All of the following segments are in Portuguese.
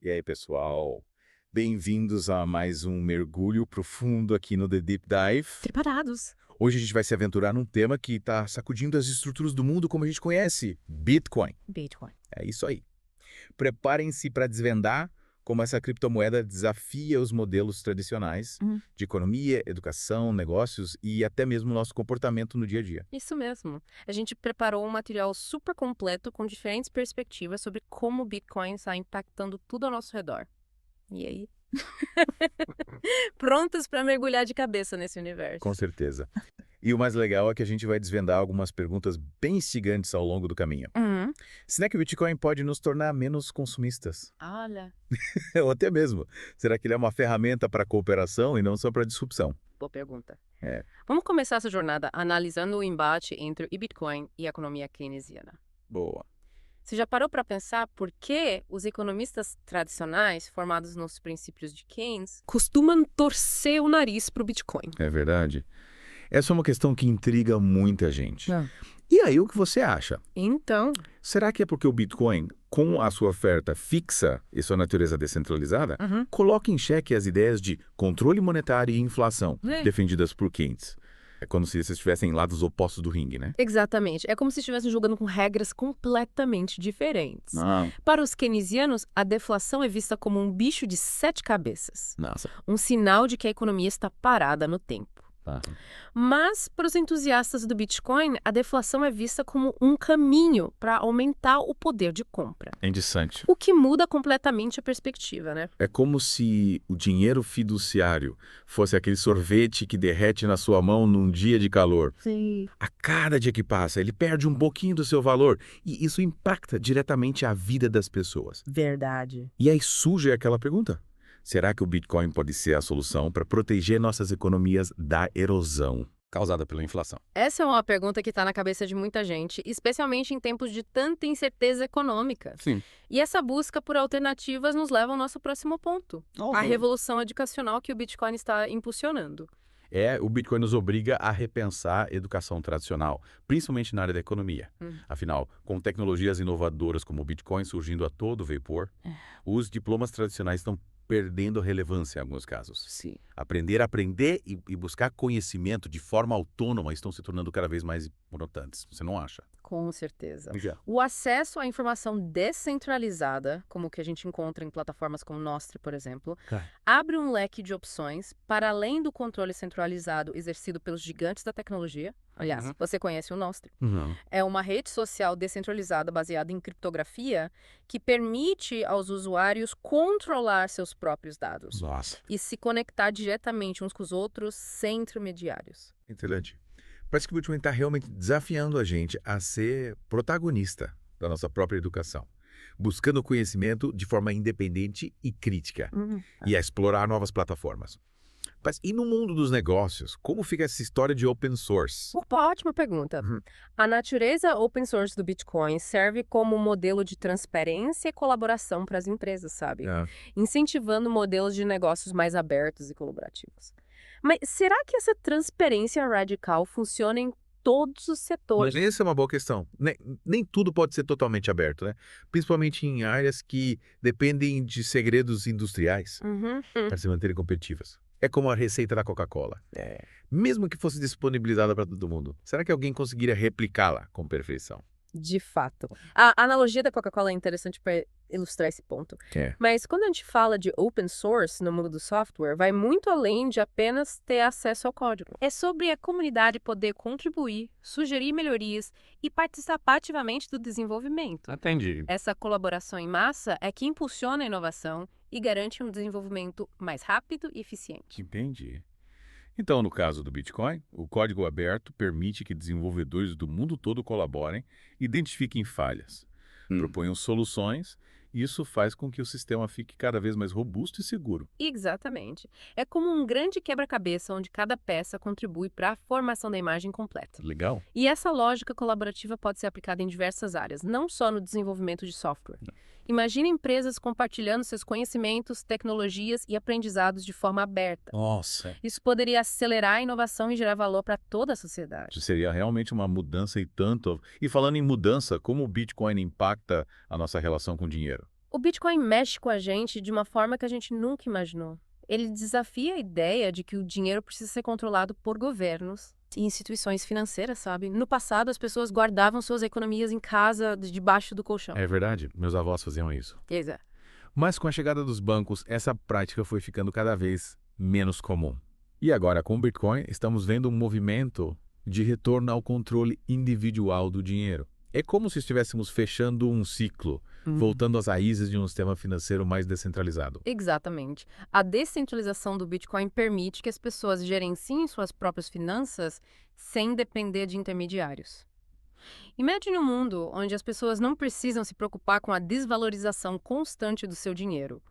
E aí, pessoal? Bem-vindos a mais um mergulho profundo aqui no The Deep Dive. Preparados. Hoje a gente vai se aventurar num tema que está sacudindo as estruturas do mundo como a gente conhece: Bitcoin. Bitcoin. É isso aí. Preparem-se para desvendar como essa criptomoeda desafia os modelos tradicionais de economia, educação, negócios e até mesmo nosso comportamento no dia a dia. Isso mesmo. A gente preparou um material super completo com diferentes perspectivas sobre como o Bitcoin está impactando tudo ao nosso redor. E aí? Prontos para mergulhar de cabeça nesse universo. Com certeza. E o mais legal é que a gente vai desvendar algumas perguntas bem instigantes ao longo do caminho. Será que o Bitcoin pode nos tornar menos consumistas? Olha, Ou até mesmo, será que ele é uma ferramenta para cooperação e não só para disrupção? boa pergunta. É. Vamos começar essa jornada analisando o embate entre o Bitcoin e a economia keynesiana. Boa. Você já parou para pensar por que os economistas tradicionais, formados nos princípios de Keynes, costumam torcer o nariz para o Bitcoin? É verdade. Essa é uma questão que intriga muita gente. E aí, o que você acha? Então, Será que é porque o Bitcoin, com a sua oferta fixa e sua natureza descentralizada, coloca em xeque as ideias de controle monetário e inflação defendidas por Keynes? É como se eles estivessem lados opostos do ringue, né? exatamente. É como se estivessem jogando com regras completamente diferentes. Ah, Para os keynesianos, a deflação é vista como um bicho de 7 cabeças, nossa. um sinal de que a economia está parada no tempo. Mas, para os entusiastas do Bitcoin, a deflação é vista como um caminho para aumentar o poder de compra. É indecente. O que muda completamente a perspectiva, né? É como se o dinheiro fiduciário fosse aquele sorvete que derrete na sua mão num dia de calor. Sim. A cada dia que passa, ele perde um pouquinho do seu valor e isso impacta diretamente a vida das pessoas. Verdade. E aí surge aquela pergunta: será que o Bitcoin pode ser a solução para proteger nossas economias da erosão causada pela inflação? Essa é uma pergunta que está na cabeça de muita gente, especialmente em tempos de tanta incerteza econômica. Sim. E essa busca por alternativas nos leva ao nosso próximo ponto, a revolução educacional que o Bitcoin está impulsionando. O Bitcoin nos obriga a repensar a educação tradicional, principalmente na área da economia. Afinal, com tecnologias inovadoras como o Bitcoin surgindo a todo vapor, os diplomas tradicionais estão perdendo relevância em alguns casos. Sim. Aprender a aprender e buscar conhecimento de forma autônoma estão se tornando cada vez mais importantes. Você não acha? Com certeza. Já. O acesso à informação descentralizada, como o que a gente encontra em plataformas como Nostr, por exemplo, abre um leque de opções para além do controle centralizado exercido pelos gigantes da tecnologia. Aliás, você conhece o Nostr. Não. É uma rede social descentralizada baseada em criptografia que permite aos usuários controlar seus próprios dados Nossa. e se conectar diretamente uns com os outros sem intermediários. Excelente. Parece que o Bitcoin está realmente desafiando a gente a ser protagonista da nossa própria educação, buscando conhecimento de forma independente e crítica, e a explorar novas plataformas. Mas e no mundo dos negócios, como fica essa história de open source? Opa, ótima pergunta. A natureza open source do Bitcoin serve como modelo de transparência e colaboração para as empresas, sabe? Incentivando modelos de negócios mais abertos e colaborativos. Mas será que essa transparência radical funciona em todos os setores? Mas essa é uma boa questão. Nem tudo pode ser totalmente aberto, né? Principalmente em áreas que dependem de segredos industriais para se manterem competitivas. É como a receita da Coca-Cola. Mesmo que fosse disponibilizada para todo mundo, será que alguém conseguiria replicá-la com perfeição? De fato. A analogia da Coca-Cola é interessante para ilustrar esse ponto. Mas quando a gente fala de open source no mundo do software, vai muito além de apenas ter acesso ao código. É sobre a comunidade poder contribuir, sugerir melhorias e participar ativamente do desenvolvimento. Entendi. Essa colaboração em massa é que impulsiona a inovação e garante um desenvolvimento mais rápido e eficiente. Entendi. Então, no caso do Bitcoin, o código aberto permite que desenvolvedores do mundo todo colaborem, identifiquem falhas, proponham soluções, e isso faz com que o sistema fique cada vez mais robusto e seguro. Exatamente. É como um grande quebra-cabeça onde cada peça contribui para a formação da imagem completa. Legal? E essa lógica colaborativa pode ser aplicada em diversas áreas, não só no desenvolvimento de software. Imagine empresas compartilhando seus conhecimentos, tecnologias e aprendizados de forma aberta. Nossa! Isso poderia acelerar a inovação e gerar valor para toda a sociedade. Isso seria realmente uma mudança e tanto. E falando em mudança, como o Bitcoin impacta a nossa relação com o dinheiro? O Bitcoin mexe com a gente de uma forma que a gente nunca imaginou. Ele desafia a ideia de que o dinheiro precisa ser controlado por governos e instituições financeiras, sabe? No passado, as pessoas guardavam suas economias em casa, debaixo do colchão. É verdade, meus avós faziam isso. Exato. Mas com a chegada dos bancos, essa prática foi ficando cada vez menos comum. E agora, com o Bitcoin, estamos vendo um movimento de retorno ao controle individual do dinheiro. É como se estivéssemos fechando um ciclo, voltando às raízes de um sistema financeiro mais descentralizado. Exatamente. A descentralização do Bitcoin permite que as pessoas gerenciem suas próprias finanças sem depender de intermediários. Imagine um mundo onde as pessoas não precisam se preocupar com a desvalorização constante do seu dinheiro,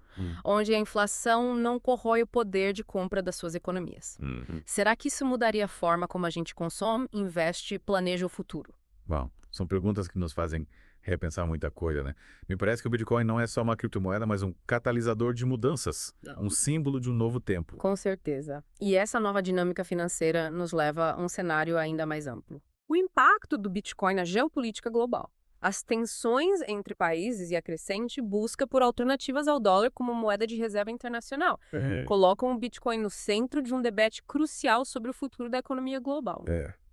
onde a inflação não corrói o poder de compra das suas economias. Será que isso mudaria a forma como a gente consome, investe e planeja o futuro? Bom, são perguntas que nos fazem repensar muita coisa, né? Me parece que o Bitcoin não é só uma criptomoeda, mas um catalisador de mudanças, um símbolo de um novo tempo. Com certeza. E essa nova dinâmica financeira nos leva a um cenário ainda mais amplo. O impacto do Bitcoin na geopolítica global. As tensões entre países e a crescente busca por alternativas ao dólar como moeda de reserva internacional. Colocam o Bitcoin no centro de um debate crucial sobre o futuro da economia global.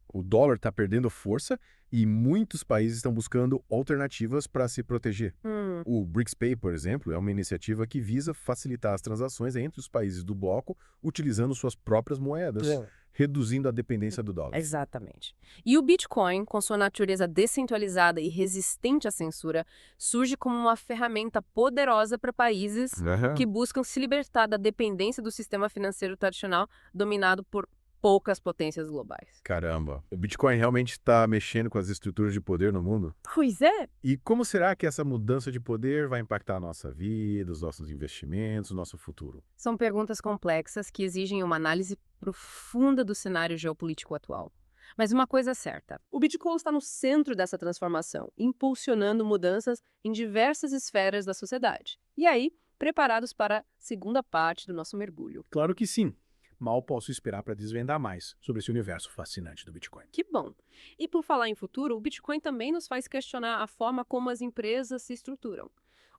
O dólar está perdendo força e muitos países estão buscando alternativas para se proteger. O BRICS Pay, por exemplo, é uma iniciativa que visa facilitar as transações entre os países do bloco utilizando suas próprias moedas, reduzindo a dependência do dólar. Exatamente. E o Bitcoin, com sua natureza descentralizada e resistente à censura, surge como uma ferramenta poderosa para países que buscam se libertar da dependência do sistema financeiro tradicional dominado por poucas potências globais. Caramba, o Bitcoin realmente está mexendo com as estruturas de poder no mundo? Pois é. E como será que essa mudança de poder vai impactar a nossa vida, os nossos investimentos, o nosso futuro? São perguntas complexas que exigem uma análise profunda do cenário geopolítico atual. Mas uma coisa é certa, o Bitcoin está no centro dessa transformação, impulsionando mudanças em diversas esferas da sociedade. E aí, preparados para a segunda parte do nosso mergulho. Claro que sim. Mal posso esperar para desvendar mais sobre esse universo fascinante do Bitcoin. Que bom! E por falar em futuro, o Bitcoin também nos faz questionar a forma como as empresas se estruturam.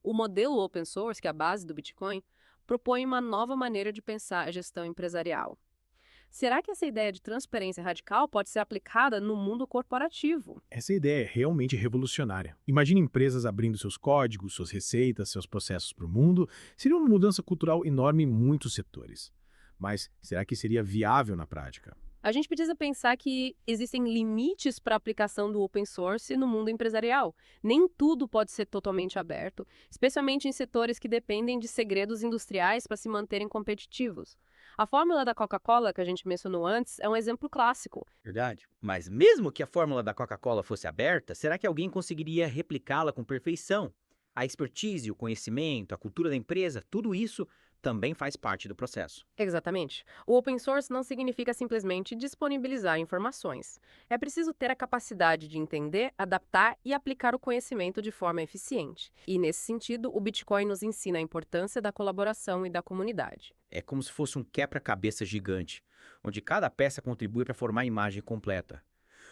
O modelo open source, que é a base do Bitcoin, propõe uma nova maneira de pensar a gestão empresarial. Será que essa ideia de transparência radical pode ser aplicada no mundo corporativo? Essa ideia é realmente revolucionária. Imagine empresas abrindo seus códigos, suas receitas, seus processos para o mundo. Seria uma mudança cultural enorme em muitos setores. Mas será que seria viável na prática? A gente precisa pensar que existem limites para a aplicação do open source no mundo empresarial. Nem tudo pode ser totalmente aberto, especialmente em setores que dependem de segredos industriais para se manterem competitivos. A fórmula da Coca-Cola, que a gente mencionou antes, é um exemplo clássico. Verdade. Mas mesmo que a fórmula da Coca-Cola fosse aberta, será que alguém conseguiria replicá-la com perfeição? A expertise, o conhecimento, a cultura da empresa, tudo isso também faz parte do processo. Exatamente. O open source não significa simplesmente disponibilizar informações. É preciso ter a capacidade de entender, adaptar e aplicar o conhecimento de forma eficiente. E, nesse sentido, o Bitcoin nos ensina a importância da colaboração e da comunidade. É como se fosse um quebra-cabeça gigante, onde cada peça contribui para formar a imagem completa.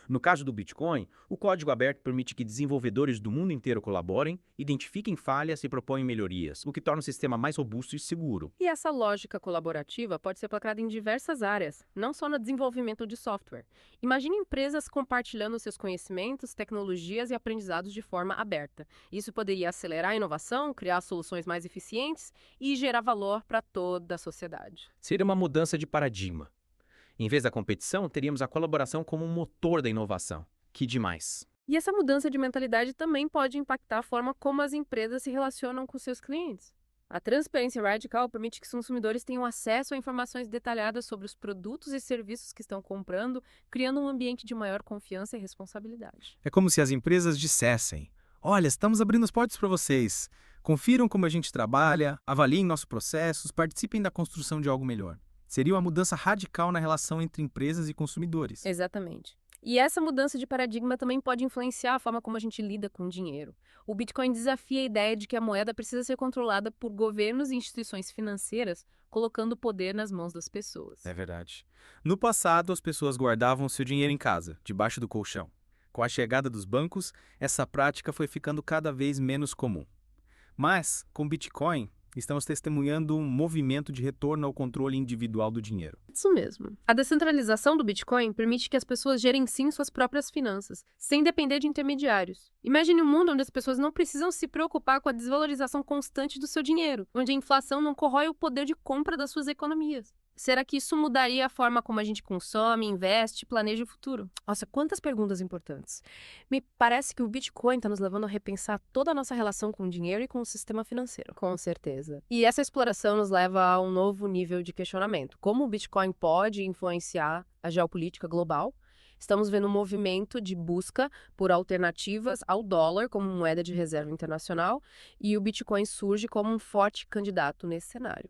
No caso do Bitcoin, o código aberto permite que desenvolvedores do mundo inteiro colaborem, identifiquem falhas e proponham melhorias, o que torna o sistema mais robusto e seguro. E essa lógica colaborativa pode ser aplicada em diversas áreas, não só no desenvolvimento de software. Imagine empresas compartilhando seus conhecimentos, tecnologias e aprendizados de forma aberta. Isso poderia acelerar a inovação, criar soluções mais eficientes e gerar valor para toda a sociedade. Seria uma mudança de paradigma. Em vez da competição, teríamos a colaboração como um motor da inovação. Que demais! E essa mudança de mentalidade também pode impactar a forma como as empresas se relacionam com seus clientes. A transparência radical permite que os consumidores tenham acesso a informações detalhadas sobre os produtos e serviços que estão comprando, criando um ambiente de maior confiança e responsabilidade. É como se as empresas dissessem: olha, estamos abrindo as portas para vocês. Confiram como a gente trabalha, avaliem nossos processos, participem da construção de algo melhor. Seria uma mudança radical na relação entre empresas e consumidores. Exatamente. E essa mudança de paradigma também pode influenciar a forma como a gente lida com o dinheiro. O Bitcoin desafia a ideia de que a moeda precisa ser controlada por governos e instituições financeiras, colocando o poder nas mãos das pessoas. É verdade. No passado, as pessoas guardavam seu dinheiro em casa, debaixo do colchão. Com a chegada dos bancos, essa prática foi ficando cada vez menos comum. Mas, com Bitcoin, estamos testemunhando um movimento de retorno ao controle individual do dinheiro. Isso mesmo. A descentralização do Bitcoin permite que as pessoas gerem sim suas próprias finanças, sem depender de intermediários. Imagine um mundo onde as pessoas não precisam se preocupar com a desvalorização constante do seu dinheiro, onde a inflação não corrói o poder de compra das suas economias. Será que isso mudaria a forma como a gente consome, investe e planeja o futuro? Nossa, quantas perguntas importantes. Me parece que o Bitcoin está nos levando a repensar toda a nossa relação com o dinheiro e com o sistema financeiro. Com certeza. E essa exploração nos leva a um novo nível de questionamento. Como o Bitcoin pode influenciar a geopolítica global? Estamos vendo um movimento de busca por alternativas ao dólar como moeda de reserva internacional e o Bitcoin surge como um forte candidato nesse cenário.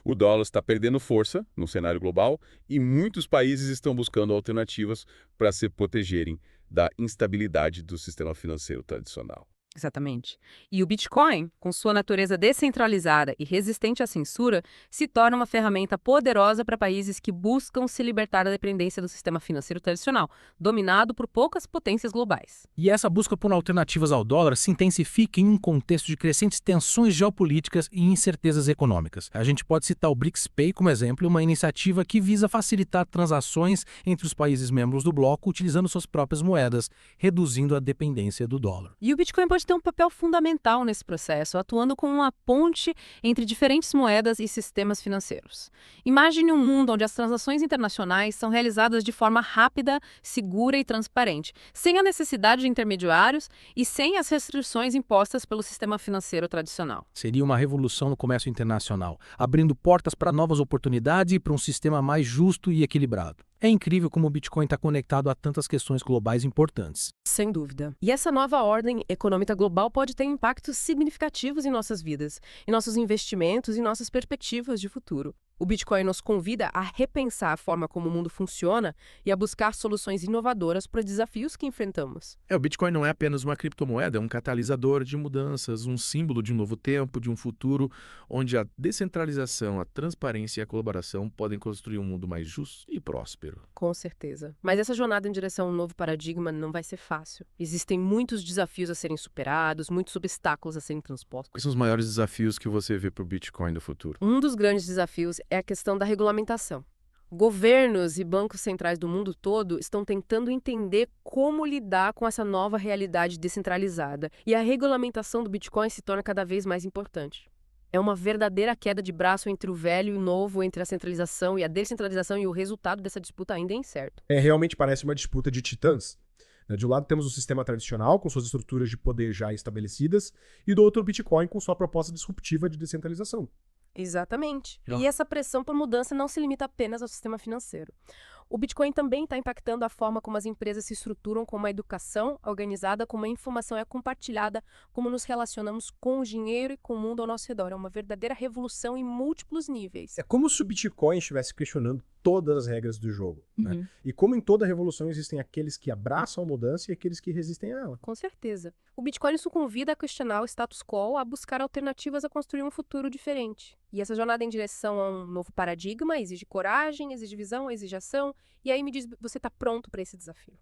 O dólar está perdendo força no cenário global e muitos países estão buscando alternativas para se protegerem da instabilidade do sistema financeiro tradicional. Exatamente. E o Bitcoin, com sua natureza descentralizada e resistente à censura, se torna uma ferramenta poderosa para países que buscam se libertar da dependência do sistema financeiro tradicional, dominado por poucas potências globais. E essa busca por alternativas ao dólar se intensifica em um contexto de crescentes tensões geopolíticas e incertezas econômicas. A gente pode citar o BRICS-Pay como exemplo, uma iniciativa que visa facilitar transações entre os países membros do bloco utilizando suas próprias moedas, reduzindo a dependência do dólar. E o Bitcoin pode ter um papel fundamental nesse processo, atuando como uma ponte entre diferentes moedas e sistemas financeiros. Imagine um mundo onde as transações internacionais são realizadas de forma rápida, segura e transparente, sem a necessidade de intermediários e sem as restrições impostas pelo sistema financeiro tradicional. Seria uma revolução no comércio internacional, abrindo portas para novas oportunidades e para um sistema mais justo e equilibrado. É incrível como o Bitcoin está conectado a tantas questões globais importantes. Sem dúvida. E essa nova ordem econômica global pode ter impactos significativos em nossas vidas, em nossos investimentos e nossas perspectivas de futuro. O Bitcoin nos convida a repensar a forma como o mundo funciona e a buscar soluções inovadoras para desafios que enfrentamos. O Bitcoin não é apenas uma criptomoeda, é um catalisador de mudanças, um símbolo de um novo tempo, de um futuro onde a descentralização, a transparência e a colaboração podem construir um mundo mais justo e próspero. Com certeza. Mas essa jornada em direção a um novo paradigma não vai ser fácil. Existem muitos desafios a serem superados, muitos obstáculos a serem transpostos. Quais são os maiores desafios que você vê para o Bitcoin no futuro? Um dos grandes desafios é a questão da regulamentação. Governos e bancos centrais do mundo todo estão tentando entender como lidar com essa nova realidade descentralizada, e a regulamentação do Bitcoin se torna cada vez mais importante. É uma verdadeira queda de braço entre o velho e o novo, entre a centralização e a descentralização, e o resultado dessa disputa ainda é incerto. Realmente parece uma disputa de titãs. De um lado temos o sistema tradicional, com suas estruturas de poder já estabelecidas, e do outro o Bitcoin com sua proposta disruptiva de descentralização. Exatamente. E essa pressão por mudança não se limita apenas ao sistema financeiro. O Bitcoin também está impactando a forma como as empresas se estruturam, como a educação organizada, como a informação é compartilhada, como nos relacionamos com o dinheiro e com o mundo ao nosso redor. É uma verdadeira revolução em múltiplos níveis. É como se o Bitcoin estivesse questionando todas as regras do jogo. Né? E como em toda revolução existem aqueles que abraçam a mudança e aqueles que resistem a ela. Com certeza. O Bitcoin nos convida a questionar o status quo, a buscar alternativas a construir um futuro diferente. E essa jornada em direção a um novo paradigma exige coragem, exige visão, exige ação. E aí me diz, você está pronto para esse desafio?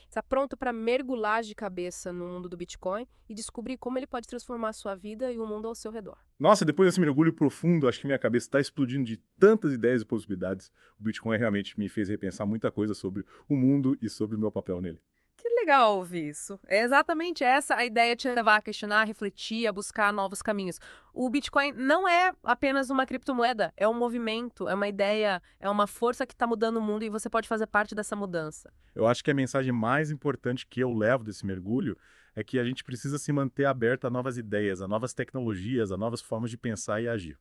Está pronto para mergulhar de cabeça no mundo do Bitcoin e descobrir como ele pode transformar a sua vida e o mundo ao seu redor? Nossa, depois desse mergulho profundo, acho que minha cabeça está explodindo de tantas ideias e possibilidades. O Bitcoin realmente me fez repensar muita coisa sobre o mundo e sobre o meu papel nele. Que legal ouvir isso. É exatamente essa a ideia de te levar a questionar, a refletir, a buscar novos caminhos. O Bitcoin não é apenas uma criptomoeda, é um movimento, é uma ideia, é uma força que está mudando o mundo e você pode fazer parte dessa mudança. Eu acho que a mensagem mais importante que eu levo desse mergulho é que a gente precisa se manter aberto a novas ideias, a novas tecnologias, a novas formas de pensar e agir.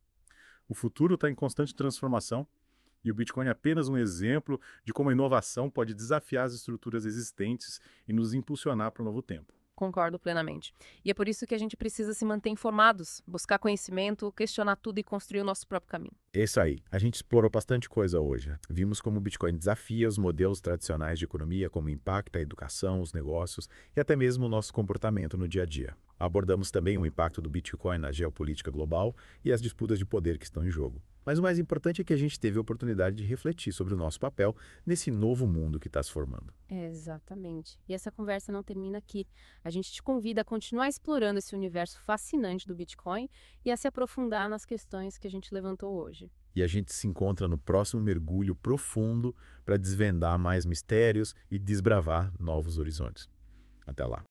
O futuro está em constante transformação. E o Bitcoin é apenas um exemplo de como a inovação pode desafiar as estruturas existentes e nos impulsionar para um novo tempo. Concordo plenamente. E é por isso que a gente precisa se manter informados, buscar conhecimento, questionar tudo e construir o nosso próprio caminho. É isso aí. A gente explorou bastante coisa hoje. Vimos como o Bitcoin desafia os modelos tradicionais de economia, como impacta a educação, os negócios e até mesmo o nosso comportamento no dia a dia. Abordamos também o impacto do Bitcoin na geopolítica global e as disputas de poder que estão em jogo. Mas o mais importante é que a gente teve a oportunidade de refletir sobre o nosso papel nesse novo mundo que está se formando. Exatamente. E essa conversa não termina aqui. A gente te convida a continuar explorando esse universo fascinante do Bitcoin e a se aprofundar nas questões que a gente levantou hoje. E a gente se encontra no próximo mergulho profundo para desvendar mais mistérios e desbravar novos horizontes. Até lá.